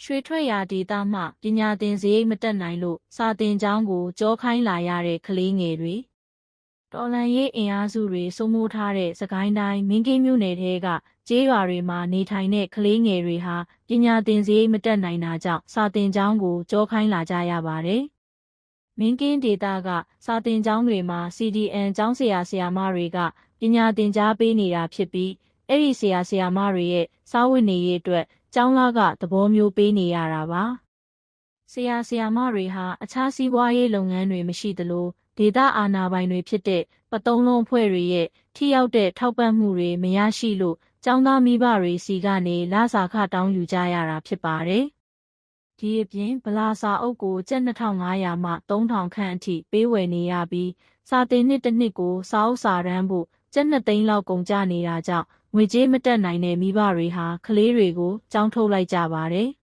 ရွှေထွက်ရာဒေသမှပညာသင်စရိတ်မတက်နိုင်လို့စာသင်ကျောင်းကိုကြောခိုင်းလာရတဲ့ကလေးငယ်တွေတော်လှန်ရေးအင်အားစုတွေစိုးမိုးထားတဲ့စကိုင်းတိုင်းမင်းကင်းမြို့နယ်ထဲကကျေးရွာတွေမှာနေထိုင်တဲ့ကလေးငယ်တွေဟာပညာသင်စရိတ်မတက်နိုင်တာကြောင့်စာသင်ကျောင်းကိုကြောခိုင်းလာကြရပါတယ်။မင်းကင်းဒေသကစာသင်ကျောင်းတွေမှာ CDN ကျောင်းဆရာမတွေကပညာသင်ကြားပေးနေတာဖြစ်ပြီးအဲ့ဒီဆရာမတွေရဲ့စားဝတ်နေရေးအတွက်ကျောင်းသားကသဘောမျိုးပေးနေရတာပါ။ဆရာမတွေဟာအခြားစီးပွားရေးလုပ်ငန်းတွေမရှိသလိုဒေသအာဏာပိုင်တွေဖြစ်တဲ့ပတုံးလုံးအဖွဲ့တွေရဲ့ထိရောက်တဲ့ထောက်ပံ့မှုတွေမရရှိလို့ကျောင်းသားမိဘတွေစီကနေလစာခတောင်းယူကြရတာဖြစ်ပါတယ်။ဒီအပြင်ဗလာစာအုပ်ကိုကျပ်2500မှ3000ခန့်အထိပေးဝယ်နေရပြီးစာသင်နှစ်တစ်နှစ်ကိုစာအုပ်စာတမ်းဖို့ကျပ်2သိန်းလောက်ကုန်ကျနေတာကြောင့်ငွေကြေးမတက်နိုင်တဲ့မိဘတွေဟာကလေးတွေကိုကျောင်းထုတ်လိုက်ကြပါတယ်။